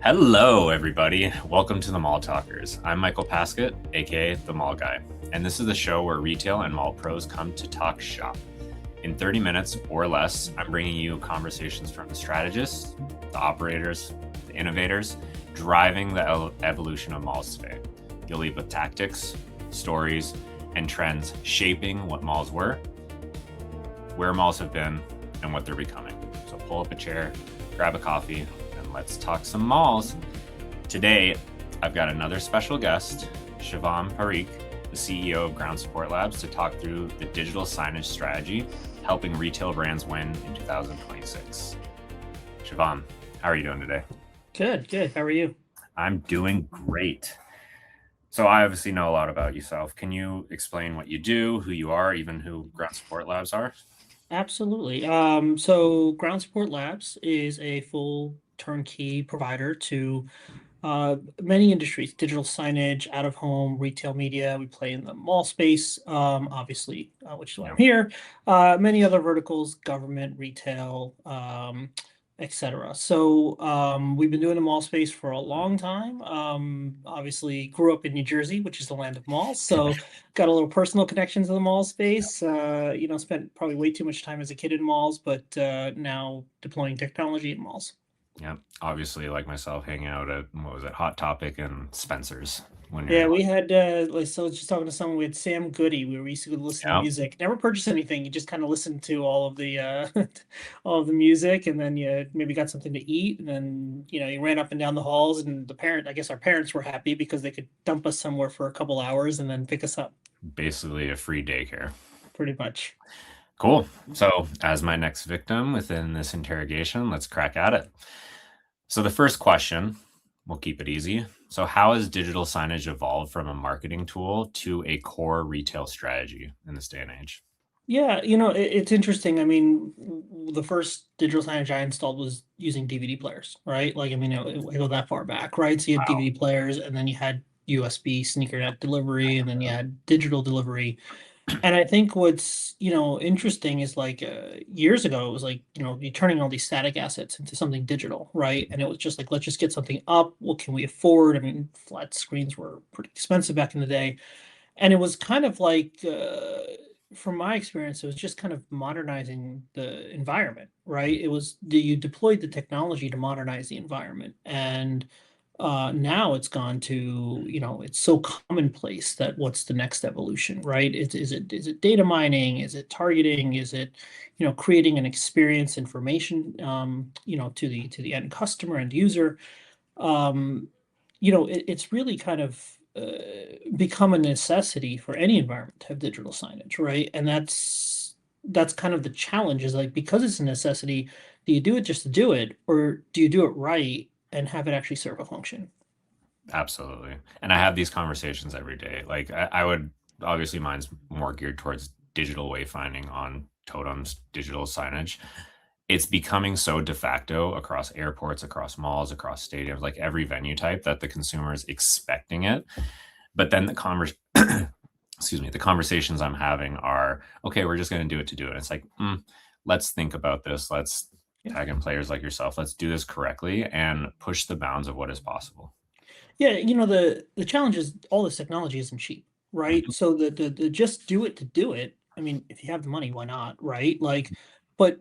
Hello, everybody. Welcome to the Mall Talkers. I'm Michael Paskett, aka the Mall Guy, and this is the show where retail and mall pros come to talk shop. In 30 minutes or less, I'm bringing you conversations from the strategists, the operators, the innovators, driving the evolution of malls today. You'll leave with tactics, stories, and trends shaping what malls were, where malls have been, and what they're becoming. So pull up a chair, grab a coffee, and let's talk some malls. Today, I've got another special guest, Shivam Parikh, the CEO of Ground Support Labs, to talk through the digital signage strategy helping retail brands win in 2026. Shivam, how are you doing today? Good. How are you? I'm doing great. So I obviously know a lot about yourself. Can you explain what you do, who you are, even who Ground Support Labs are? Absolutely. So Ground Support Labs is a full turnkey provider to many industries, digital signage, out of home, retail media. We play in the mall space, obviously, which is why I'm Yeah. here. Many other verticals, government, retail, etc. So we've been doing the mall space for a long time. Obviously, grew up in New Jersey, which is the land of malls. So got a little personal connections to the mall space. Spent probably way too much time as a kid in malls, but now deploying technology in malls. Yeah. Obviously, like myself, hanging out at, what was it, Hot Topic and Spencer's when you're. Yeah, we had so I was just talking to someone. We had Sam Goody. We used to go listen to Yeah. music. Never purchased anything. You just kind of listened to all of the all of the music, and then you maybe got something to eat, and then you ran up and down the halls. And I guess our parents were happy because they could dump us somewhere for a couple hours and then pick us up. Basically a free daycare. Pretty much. Cool. So, as my next victim within this interrogation, let's crack at it. So, the first question, we'll keep it easy. So, how has digital signage evolved from a marketing tool to a core retail strategy in this day and age? Yeah, it's interesting. I mean, the first digital signage I installed was using DVD players, right? Like, I mean, I go that far back, right? So you had Wow. DVD players, and then you had USB sneaker net delivery, and then you had digital delivery. And I think what's, interesting is like years ago, it was like, you're turning all these static assets into something digital, right? And it was just like, let's just get something up. What can we afford? I mean, flat screens were pretty expensive back in the day. And it was kind of like, from my experience, it was just kind of modernizing the environment, right? You deployed the technology to modernize the environment. And now it's gone to, it's so commonplace that what's the next evolution, right? Is it data mining? Is it targeting? Is it, creating an experience information, to the end customer and user? Um, it's really kind of become a necessity for any environment to have digital signage, right? And that's kind of the challenge is like because it's a necessity, do you do it just to do it, or do you do it right and have it actually serve a function? Absolutely. And I have these conversations every day. Like, I would obviously, mine's more geared towards digital wayfinding on totems, digital signage. It's becoming so de facto across airports, across malls, across stadiums, like every venue type that the consumer is expecting it. But then excuse me, the conversations I'm having are, okay, we're just going to do it to do it. It's like, let's think about this. Let's Yeah. tag in players like yourself. Let's do this correctly and push the bounds of what is possible. Yeah, the challenge is all this technology isn't cheap, right? Mhm. So the just do it to do it. I mean, if you have the money, why not, right? Like, but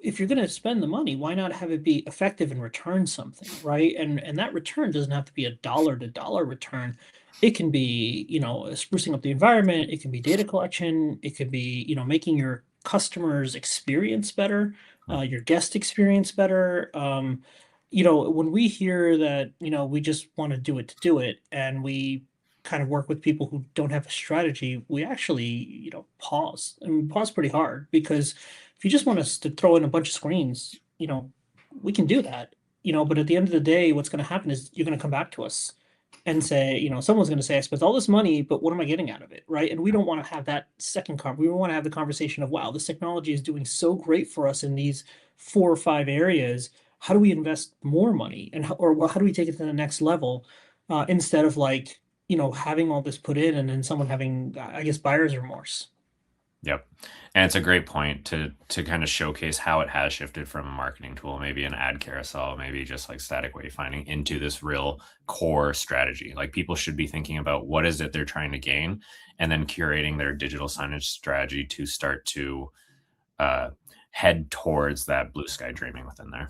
if you're going to spend the money, why not have it be effective and return something, right? And that return doesn't have to be a dollar to dollar return. It can be, sprucing up the environment. It can be data collection. It could be, making your customers' experience better, your guest experience better. When we hear that, we just want to do it to do it, and we kind of work with people who don't have a strategy, we actually, pause and we pause pretty hard because if you just want us to throw in a bunch of screens, we can do that, but at the end of the day, what's going to happen is you're going to come back to us and say, someone's going to say, I spent all this money, but what am I getting out of it? Right. And we don't want to have that we want to have the conversation of, wow, this technology is doing so great for us in these 4 or 5 areas. How do we invest more money or how do we take it to the next level instead of like, having all this put in and then someone having, I guess, buyer's remorse. Yep. And it's a great point to kind of showcase how it has shifted from a marketing tool, maybe an ad carousel, maybe just like static wayfinding into this real core strategy. Like people should be thinking about what is it they're trying to gain and then curating their digital signage strategy to start to uh, head towards that blue sky dreaming within there.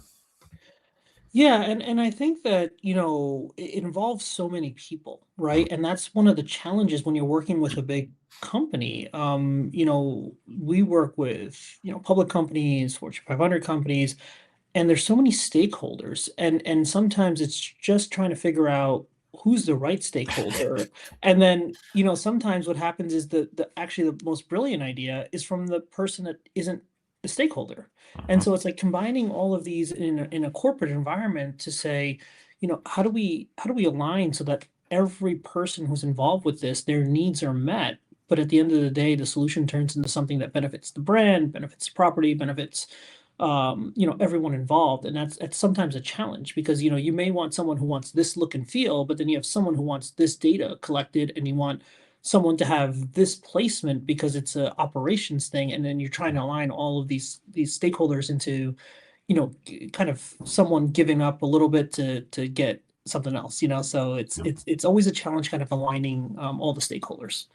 Yeah, and I think that, it involves so many people, Mhm. right? And that's one of the challenges when you're working with a big company. We work with, public companies, Fortune 500 companies, and there's so many stakeholders, and sometimes it's just trying to figure out who's the right stakeholder. And then, sometimes what happens is the actually the most brilliant idea is from the person that isn't the stakeholder. And Mhm. so it's like combining all of these in a corporate environment to say, how do we align so that every person who's involved with this, their needs are met, but at the end of the day, the solution turns into something that benefits the brand, benefits property, benefits everyone involved. And that's sometimes a challenge because, you may want someone who wants this look and feel, but then you have someone who wants this data collected, and you want someone to have this placement because it's a operations thing. And then you're trying to align all of these stakeholders into, kind of someone giving up a little bit to get something else, so it's Yep. it's it's always a challenge kind of aligning all the stakeholders.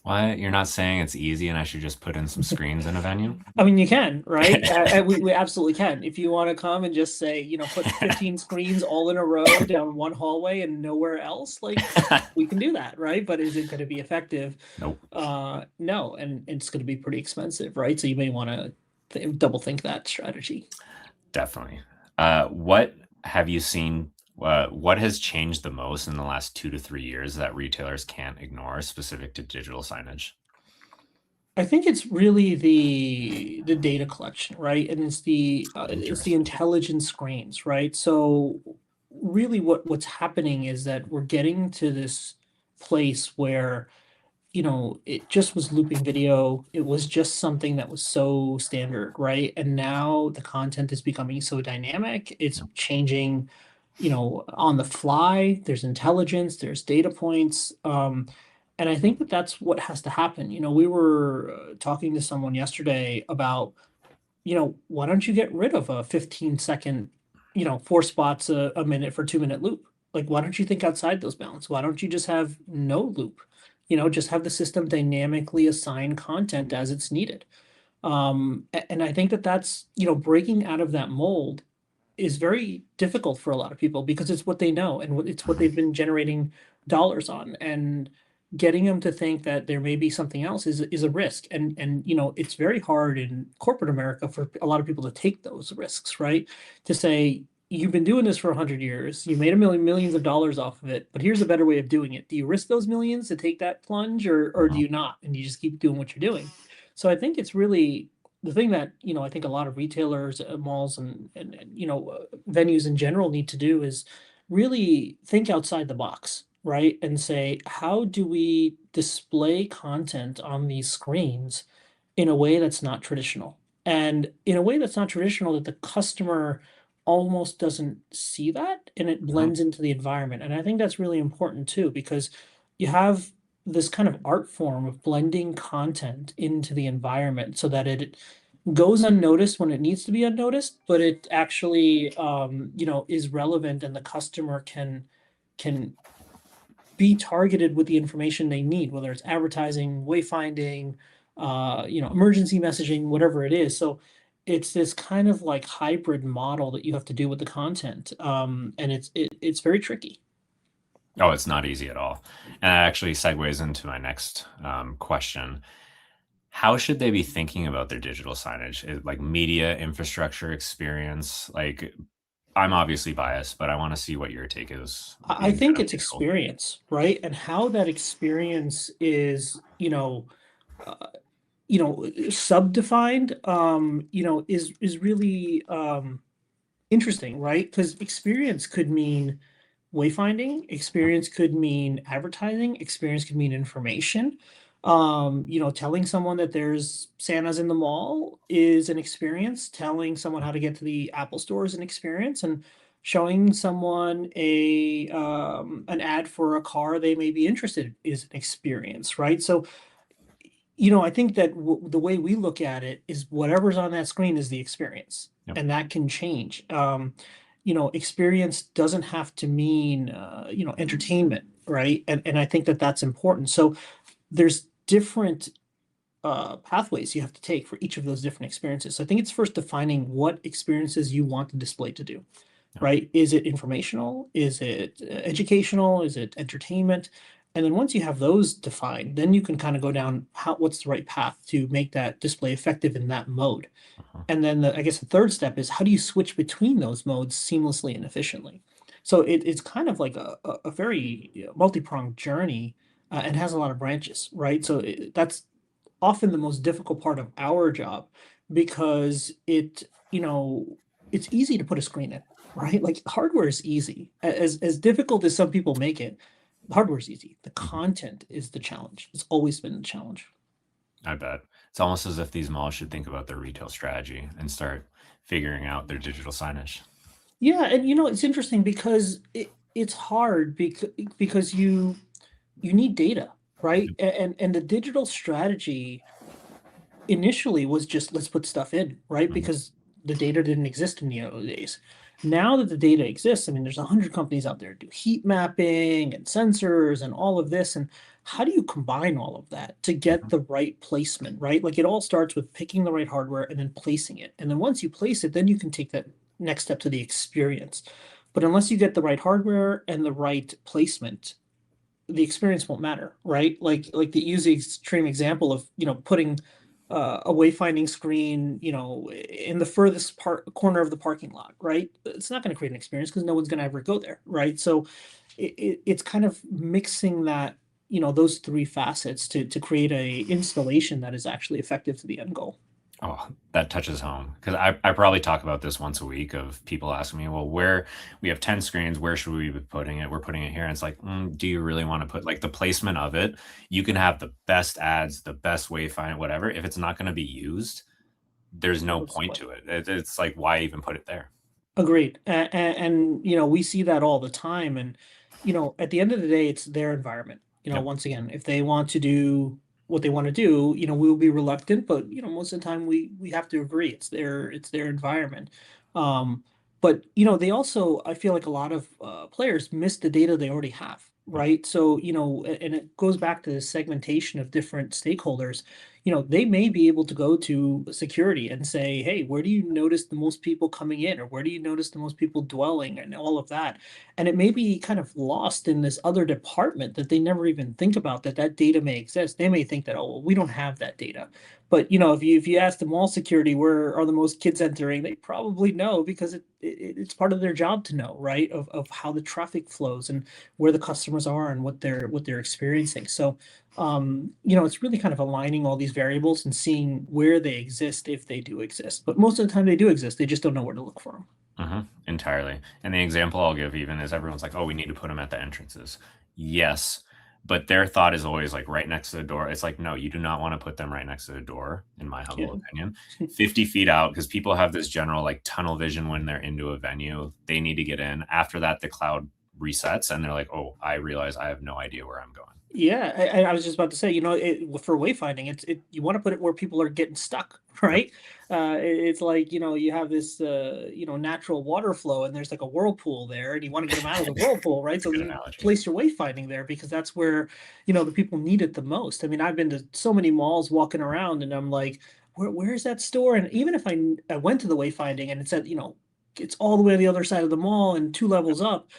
What? You're not saying it's easy and I should just put in some screens in a venue? I mean, you can, right? We absolutely can. If you want to come and just say, put 15 screens all in a row down one hallway and nowhere else, like we can do that, right? But is it going to be effective? Nope. No, and it's going to be pretty expensive, right? So you may want to double think that strategy. Definitely. What have you seen? What has changed the most in the last 2 to 3 years that retailers can't ignore specific to digital signage? I think it's really the data collection, right? And it's the Interesting. intelligence screens, right? So really what's happening is that we're getting to this place where, it just was looping video. It was just something that was so standard, right? And now the content is becoming so dynamic. It's Yep. changing, on the fly. There's intelligence, there's data points. And I think that that's what has to happen. We were talking to someone yesterday about, why don't you get rid of a 15-second, four spots a minute for 2-minute loop? Like, why don't you think outside those bounds? Why don't you just have no loop? Just have the system dynamically assign content as it's needed. And I think that that's, breaking out of that mold is very difficult for a lot of people because it's what they know and it's what Mhm. they've been generating dollars on. And getting them to think that there may be something else is a risk. And it's very hard in corporate America for a lot of people to take those risks, right? To say, you've been doing this for 100 years, you made millions of dollars off of it, but here's a better way of doing it. Do you risk those millions to take that plunge, or do Mhm. you not? And you just keep doing what you're doing. So I think it's really the thing that, I think a lot of retailers, malls, and venues in general need to do is really think outside the box, right? And say, how do we display content on these screens in a way that's not traditional? And in a way that's not traditional, that the customer almost doesn't see that and it Mhm. blends into the environment. And I think that's really important too, because you have this kind of art form of blending content into the environment so that it goes unnoticed when it needs to be unnoticed, but it actually is relevant, and the customer can be targeted with the information they need, whether it's advertising, wayfinding, emergency messaging, whatever it is. So it's this kind of like hybrid model that you have to do with the content. And it's very tricky. Oh, it's not easy at all. And that actually segues into my next question. How should they be thinking about their digital signage? Like media infrastructure experience? Like, I'm obviously biased, but I want to see what your take is I being kind think of it's neutral. experience, right? And how that experience is, uh, sub-defined, is really interesting, right? Because experience could mean wayfinding, experience could mean advertising, experience could mean information. Telling someone that there's Santa's in the mall is an experience. Telling someone how to get to the Apple store is an experience, and showing someone a an ad for a car they may be interested in is an experience, right? So I think that the way we look at it is whatever's on that screen is the experience, Yep. and that can change. Experience doesn't have to mean, entertainment, right? And I think that that's important. So there's different pathways you have to take for each of those different experiences. So I think it's first defining what experiences you want the display to do, Yep. right? Is it informational? Is it educational? Is it entertainment? And then once you have those defined, then you can kind of go down what's the right path to make that display effective in that mode. Uh-huh. And then I guess the third step is how do you switch between those modes seamlessly and efficiently? So it's kind of like a very multi-pronged journey, and has a lot of branches, right? So that's often the most difficult part of our job because it's easy to put a screen in, right? Like hardware is easy. As difficult as some people make it, hardware is easy. The Mhm. content is the challenge. It's always been the challenge. I bet. It's almost as if these malls should think about their retail strategy and start figuring out their digital signage. Yeah, and it's interesting because it's hard because you need data, right? Yep. And the digital strategy initially was just let's put stuff in, right? Mhm. Because the data didn't exist in the early days. Now that the data exists, I mean, there's 100 companies out there do heat mapping and sensors and all of this. And how do you combine all of that to get Mhm. the right placement, right? Like it all starts with picking the right hardware and then placing it. And then once you place it, then you can take that next step to the experience. But unless you get the right hardware and the right placement, the experience won't matter, right? Like the use the extreme example of putting a wayfinding screen, in the furthest part corner of the parking lot, right? It's not going to create an experience because no one's going to ever go there, right? So it's kind of mixing that, those three facets to create a installation that is actually effective to the end goal. Oh, that touches home because I probably talk about this once a week of people asking me, well, where we have 10 screens, where should we be putting it? We're putting it here. And it's like, do you really want to put like the placement of it? You can have the best ads, the best wayfind, whatever. If it's not going to be used, there's no What's the point point? to it. It's like, why even put it there? Agreed. And we see that all the time. And, at the end of the day, it's their environment. Yep. Once again, if they want to do what they want to do, we will be reluctant, but most of the time we have to agree. It's their environment. Um, but they also, I feel like a lot of players miss the data they already have, Yep. right? So, and it goes back to the segmentation of different stakeholders. They may be able to go to security and say, hey, where do you notice the most people coming in, or where do you notice the most people dwelling, and all of that. And it may be kind of lost in this other department that they never even think about that data may exist. They may think that, oh, well, we don't have that data. But if you ask the mall security where are the most kids entering, they probably know because it's part of their job to know, right? Of how the traffic flows and where the customers are and what they're experiencing. So it's really kind of aligning all these variables and seeing where they exist if they do exist. But most of the time they do exist. They just don't know where to look for them. Entirely. And the example I'll give even is everyone's like, oh, we need to put them at the entrances. Yes. But their thought is always like right next to the door. It's like, no, you do not want to put them right next to the door, in my Yeah. humble opinion. 50 feet out, because people have this general like tunnel vision when they're into a venue. They need to get in. After that, the cloud resets and they're like, oh, I realize I have no idea where I'm going. Yeah, I was just about to say, for wayfinding, you want to put it where people are getting stuck, Yep. right? It's like, you have this natural water flow and there's like a whirlpool there and you want to get them out of the whirlpool, right? That's a So good you analogy. place your wayfinding there because that's where, the people need it the most. I mean, I've been to so many malls walking around and I'm like, where's that store? And even if I went to the wayfinding and it said, it's all the way on the other side of the mall and 2 levels up,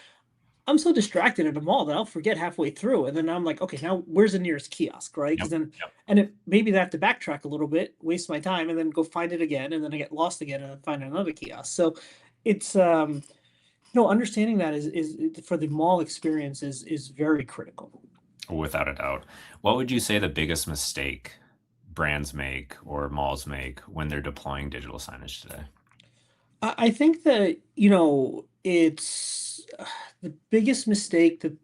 I'm so distracted at the mall that I'll forget halfway through, and then I'm like, okay, now where's the nearest kiosk, right? Because Yep. then, Yep. and it maybe I have to backtrack a little bit, waste my time, and then go find it again, and then I get lost again, and then find another kiosk. So it's understanding that is for the mall experience is very critical. Without a doubt. What would you say the biggest mistake brands make or malls make when they're deploying digital signage today? I think that it's the biggest mistake that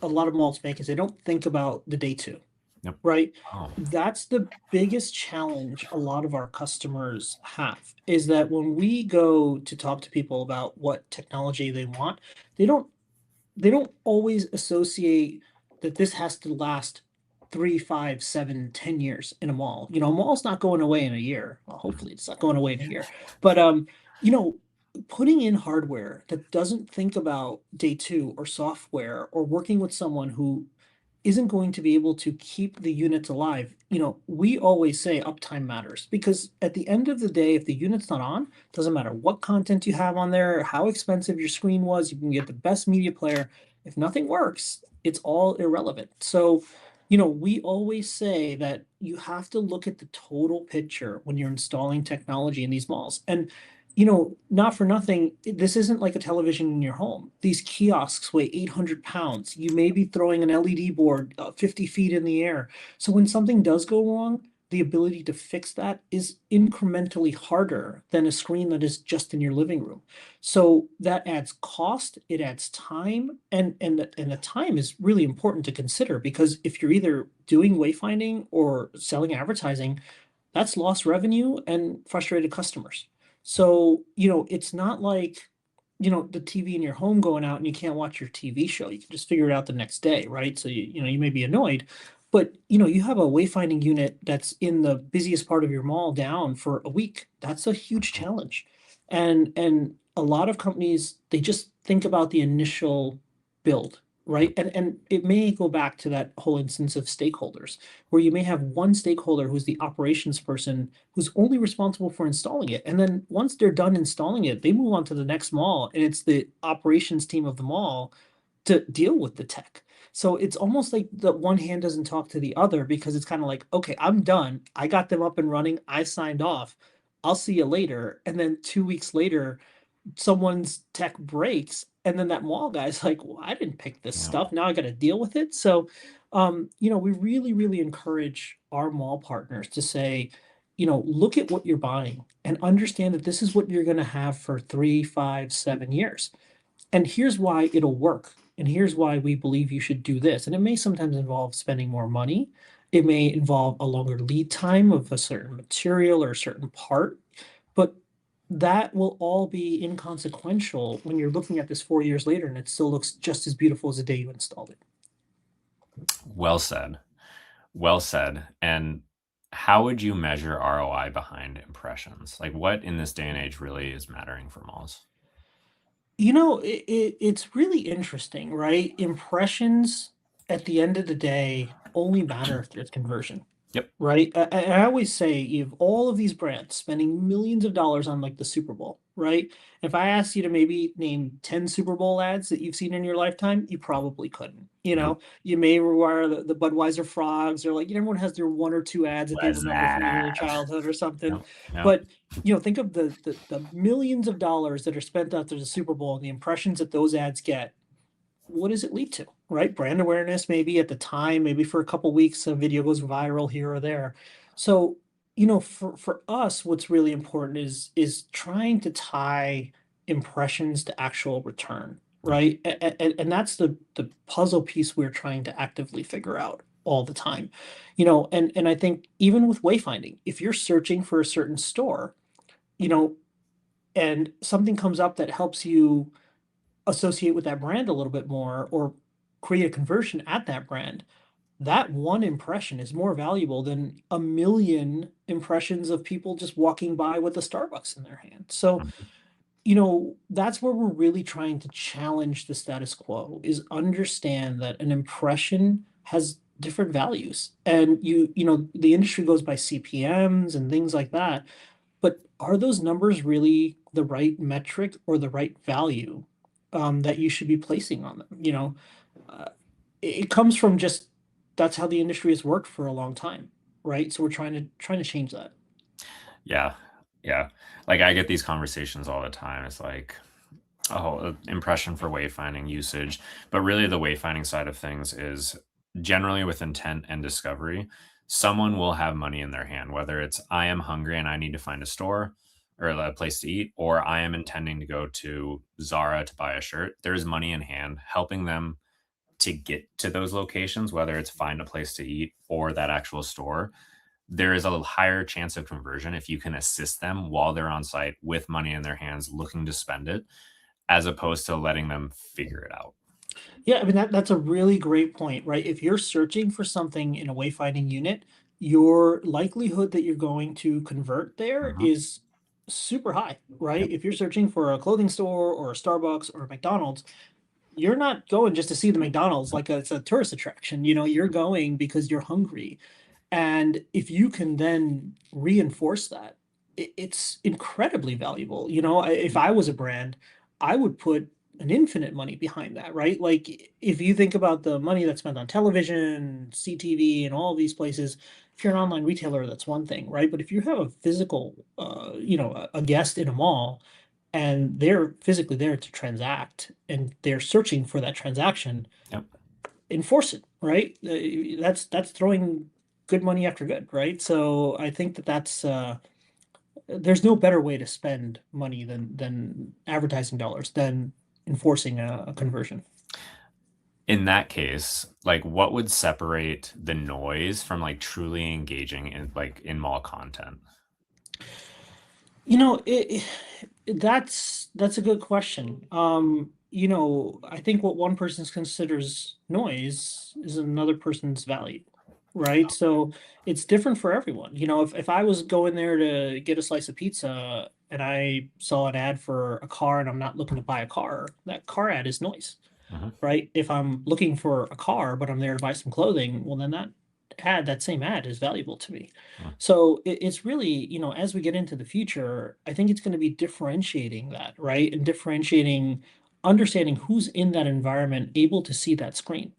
a lot of malls make is they don't think about the day two. Yep. Right? Oh, That's the biggest challenge a lot of our customers have, is that when we go to talk to people about what technology they want, they don't they don't always associate that this has to last 3, 5, 7, 10 years in a mall. A mall's not going away in a year. Well, hopefully it's not going away in a year. But you know, putting in hardware that doesn't think about day two or software or working with someone who isn't going to be able to keep the units alive. We always say uptime matters because at the end of the day, if the unit's not on, doesn't matter what content you have on there, how expensive your screen was, you can get the best media player. If nothing works, it's all irrelevant. So, we always say that you have to look at the total picture when you're installing technology in these malls. And not for nothing, this isn't like a television in your home. These kiosks weigh 800 pounds. You may be throwing an LED board 50 feet in the air. So when something does go wrong, the ability to fix that is incrementally harder than a screen that is just in your living room. So that adds cost, it adds time, and the time is really important to consider because if you're either doing wayfinding or selling advertising, that's lost revenue and frustrated customers. So, it's not like, the TV in your home going out and you can't watch your TV show. You can just figure it out the next day, right? So you may be annoyed, but you have a wayfinding unit that's in the busiest part of your mall down for a week. That's a huge challenge. And a lot of companies, they just think about the initial build, right? And it may go back to that whole instance of stakeholders where you may have one stakeholder who's the operations person who's only responsible for installing it. And then once they're done installing it, they move on to the next mall and it's the operations team of the mall to deal with the tech. So it's almost like the one hand doesn't talk to the other because it's kind of like, okay, I'm done. I got them up and running. I signed off. I'll see you later. And then 2 weeks later, someone's tech breaks and then that mall guy's like, well, I didn't pick this Yeah. stuff, now I got to deal with it. So we really encourage our mall partners to say, look at what you're buying and understand that this is what you're going to have for 3, 5, 7 years, and here's why it'll work, and here's why we believe you should do this. And it may sometimes involve spending more money, it may involve a longer lead time of a certain material or a certain part, but that will all be inconsequential when you're looking at this 4 years later and it still looks just as beautiful as the day you installed it. Well said. Well said. And how would you measure ROI behind impressions? Like, what in this day and age really is mattering for malls? It's really interesting, right? Impressions at the end of the day only matter if there's conversion. Yep. Right? I always say you have all of these brands spending millions of dollars on like the Super Bowl, right? If I asked you to maybe name 10 Super Bowl ads that you've seen in your lifetime, you probably couldn't. Nope. You may require the Budweiser frogs or like everyone has their one or two ads that they Was remember from their that? childhood or something. Nope. Nope. But think of the millions of dollars that are spent after the Super Bowl and the impressions that those ads get. What does it lead to, right? Brand awareness, maybe at the time, maybe for a couple weeks, a video goes viral here or there. So, for us, what's really important is trying to tie impressions to actual return, right? And that's the puzzle piece we're trying to actively figure out all the time. And I think even with wayfinding, if you're searching for a certain store, you know, and something comes up that helps you associate with that brand a little bit more or create a conversion at that brand, that one impression is more valuable than a million impressions of people just walking by with a Starbucks in their hand. So, Mhm. that's where we're really trying to challenge the status quo is understand that an impression has different values. And the industry goes by CPMs and things like that, but are those numbers really the right metric or the right value that you should be placing on them? Uh, it comes from just that's how the industry has worked for a long time, right? So we're trying to change that. Yeah. Yeah. Like, I get these conversations all the time. It's like, oh, impression for wayfinding usage. But really, the wayfinding side of things is generally with intent and discovery. Someone will have money in their hand, whether it's I am hungry and I need to find a store or a place to eat, or I am intending to go to Zara to buy a shirt. There's money in hand helping them to get to those locations, whether it's find a place to eat or that actual store. There is a higher chance of conversion if you can assist them while they're on site with money in their hands looking to spend it, as opposed to letting them figure it out. Yeah, I mean that's a really great point, right? If you're searching for something in a wayfinding unit, your likelihood that you're going to convert there Hmm. is super high, right? Yep. If you're searching for a clothing store or a Starbucks or a McDonald's, you're not going just to see the McDonald's like it's a tourist attraction. You're going because you're hungry. And if you can then reinforce that, it's incredibly valuable. If I was a brand, I would put an infinite money behind that, right? Like if you think about the money that's spent on television, CTV, and all these places, if you're an online retailer, that's one thing, right? But if you have a physical, a guest in a mall, and they're physically there to transact, and they're searching for that transaction, Yep. enforce it, right? That's throwing good money after good, right? So I think that's there's no better way to spend money than advertising dollars than enforcing a conversion. In that case, like what would separate the noise from like truly engaging in like in mall content? You know, that's a good question. I think what one person considers noise is another person's value, right? So it's different for everyone. If I was going there to get a slice of pizza and I saw an ad for a car and I'm not looking to buy a car, that car ad is noise, Hmm. right? If I'm looking for a car, but I'm there to buy some clothing, well, then that same ad is valuable to me. So it's really, as we get into the future, I think it's going to be differentiating that, right? And differentiating, understanding who's in that environment, able to see that screen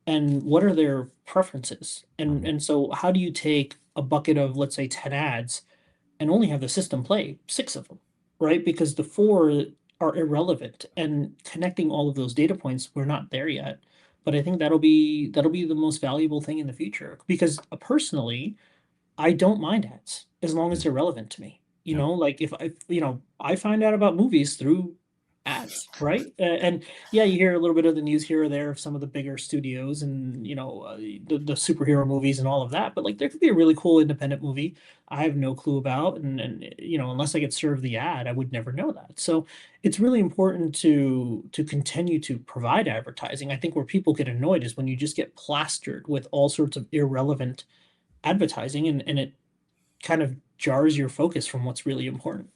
and what are their preferences. And Hmm. and so how do you take a bucket of, let's say, 10 ads and only have the system play six of them, right? Because the four are irrelevant, and connecting all of those data points, we're not there yet. But I think that'll be the most valuable thing in the future because personally, I don't mind ads as long as they're relevant to me. Yep. Like if I find out about movies through ads, right? And yeah, you hear a little bit of the news here or there of some of the bigger studios and the superhero movies and all of that. But like there could be a really cool independent movie I have no clue about, and unless I get served the ad, I would never know that. So it's really important to continue to provide advertising. I think where people get annoyed is when you just get plastered with all sorts of irrelevant advertising, and it kind of jars your focus from what's really important.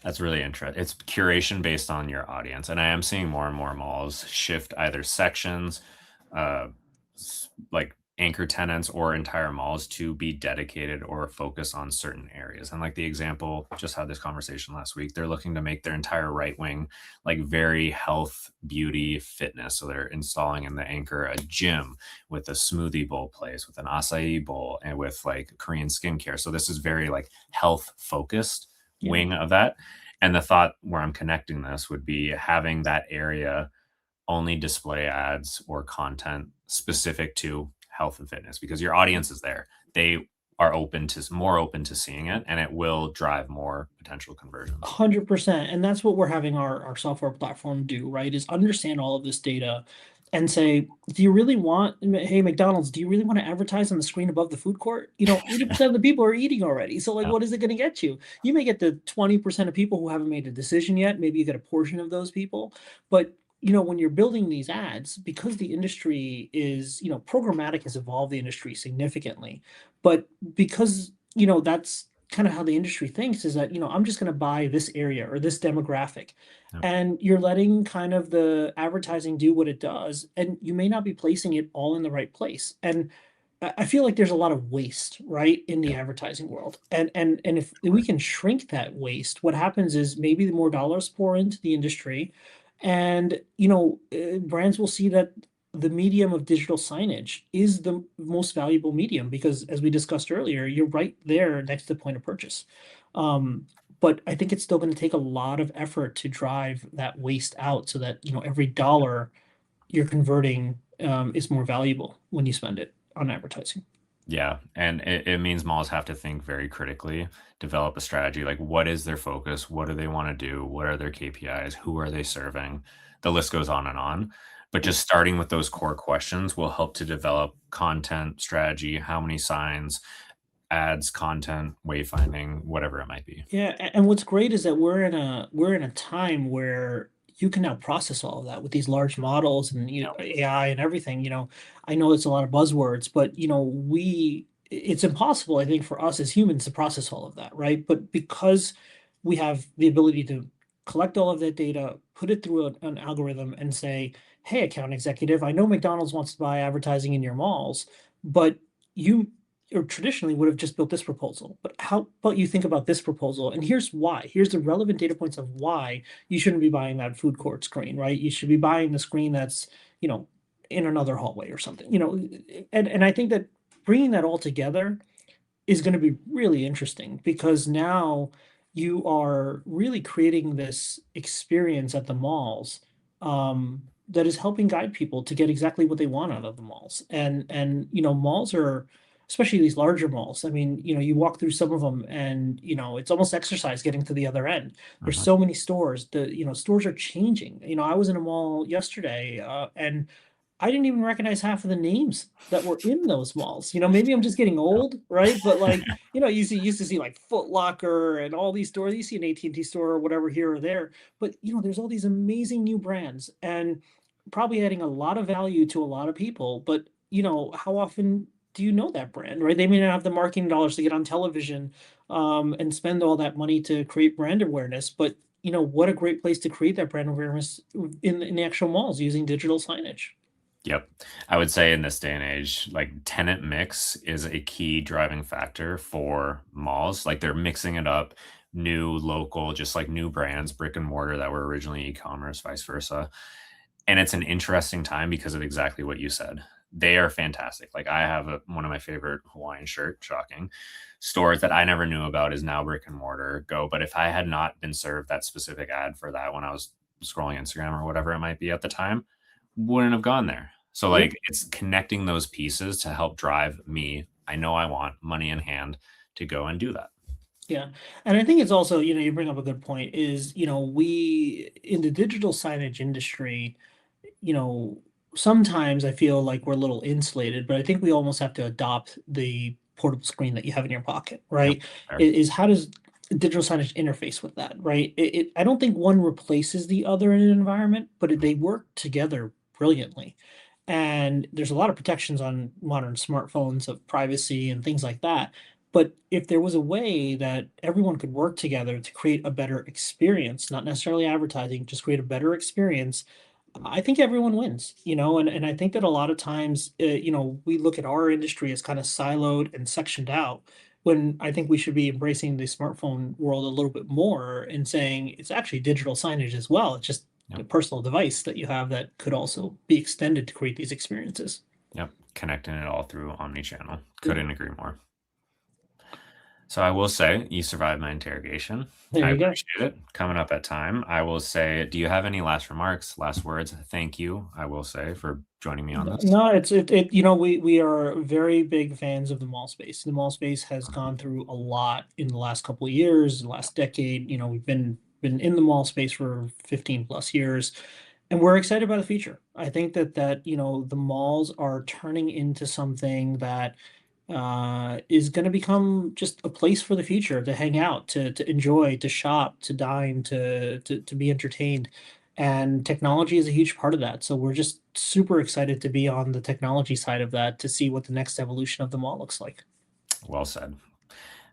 That's really interesting. It's curation based on your audience, and I am seeing more and more malls shift either sections, uh, like anchor tenants or entire malls to be dedicated or focus on certain areas. And like the example, just had this conversation last week. They're looking to make their entire right wing like very health, beauty, fitness. So they're installing in the anchor a gym with a smoothie bowl place, with an acai bowl, and with like Korean skincare. So this is very like health focused Yeah. wing of that. And the thought where I'm connecting this would be having that area only display ads or content specific to health and fitness because your audience is there. They are more open to seeing it, and it will drive more potential conversions. 100%. And that's what we're having our software platform do, right? Is understand all of this data and say, do you really want, hey, McDonald's, do you really want to advertise on the screen above the food court? 80% of the people are eating already. So, like, Yeah. what is it going to get you? You may get the 20% of people who haven't made a decision yet. Maybe you get a portion of those people. But, when you're building these ads, because the industry is, programmatic has evolved the industry significantly. But because, that's kind of how the industry thinks is that I'm just going to buy this area or this demographic, Yeah. and you're letting kind of the advertising do what it does, and you may not be placing it all in the right place. And I feel like there's a lot of waste, right, in the Yeah. advertising world. And if we can shrink that waste, what happens is maybe the more dollars pour into the industry, and brands will see that the medium of digital signage is the most valuable medium because, as we discussed earlier, you're right there next to the point of purchase. But I think it's still going to take a lot of effort to drive that waste out so that every dollar you're converting is more valuable when you spend it on advertising. Yeah, and it means malls have to think very critically, develop a strategy. Like, what is their focus? What do they want to do? What are their KPIs? Who are they serving? The list goes on and on. But Yeah. just starting with those core questions will help to develop content strategy, how many signs, ads, content, wayfinding, whatever it might be. Yeah, and what's great is that we're in a time where you can now process all of that with these large models and Yeah. AI and everything. I know it's a lot of buzzwords, but it's impossible, I think, for us as humans to process all of that, right? But because we have the ability to collect all of that data, put it through an algorithm, and say, "Hey, account executive, I know McDonald's wants to buy advertising in your malls, but you or traditionally would have just built this proposal. But how about you think about this proposal? And here's why. Here's the relevant data points of why you shouldn't be buying that food court screen, right? You should be buying the screen that's, you know, in another hallway or something, and I think that bringing that all together is going to be really interesting because now you are really creating this experience at the malls that is helping guide people to get exactly what they want out of the malls. And malls are, especially these larger malls. I mean, you walk through some of them, and it's almost exercise getting to the other end. There's Mhm. so many stores. The stores are changing. I was in a mall yesterday, and I didn't even recognize half of the names that were in those malls. Maybe I'm just getting old, right? But like, you used to see like Foot Locker and all these stores. You see an AT&T store or whatever here or there, but there's all these amazing new brands and probably adding a lot of value to a lot of people. But how often do you know that brand, right? They may not have the marketing dollars to get on television, and spend all that money to create brand awareness, but what a great place to create that brand awareness in the actual malls using digital signage. Yep. I would say in this day and age, like tenant mix is a key driving factor for malls. Like they're mixing it up, new, local, just like new brands, brick and mortar that were originally e-commerce, vice versa. And it's an interesting time because of exactly what you said. They are fantastic. Like I have one of my favorite Hawaiian shirt, shocking, stores that I never knew about is now brick and mortar go. But if I had not been served that specific ad for that when I was scrolling Instagram or whatever it might be at the time, wouldn't have gone there. So Yeah. like it's connecting those pieces to help drive me. I know I want money in hand to go and do that. Yeah. And I think it's also, you bring up a good point is, we in the digital signage industry, you know, sometimes I feel like we're a little insulated, but I think we almost have to adopt the portable screen that you have in your pocket, Yep. right? Fair. Is how does digital signage interface with that, right? I don't think one replaces the other in an environment, but they work together brilliantly. And there's a lot of protections on modern smartphones of privacy and things like that. But if there was a way that everyone could work together to create a better experience, not necessarily advertising, just create a better experience, I think everyone wins, and I think that a lot of times, we look at our industry as kind of siloed and sectioned out when I think we should be embracing the smartphone world a little bit more and saying it's actually digital signage as well. It's just a Yep. personal device that you have that could also be extended to create these experiences. Yep. Connecting it all through omni-channel. Yeah, Couldn't agree more. So I will say you survived my interrogation. there I you go. appreciate it. Coming up at time, I will say, do you have any last remarks, last words? Thank you, I will say, for joining me on this. No, we are very big fans of the mall space. The mall space has gone through a lot in the last couple of years, the last decade. We've been in the mall space for 15 plus years, and we're excited by the future. I think that the malls are turning into something that is going to become just a place for the future to hang out, to enjoy, to shop, to dine, to be entertained. And technology is a huge part of that. So we're just super excited to be on the technology side of that to see what the next evolution of the mall looks like. Well said.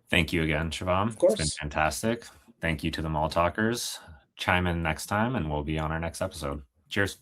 Thank you again, Shivam. Of It's been course. fantastic. Thank you to the mall talkers. Chime in next time and we'll be on our next episode. Cheers.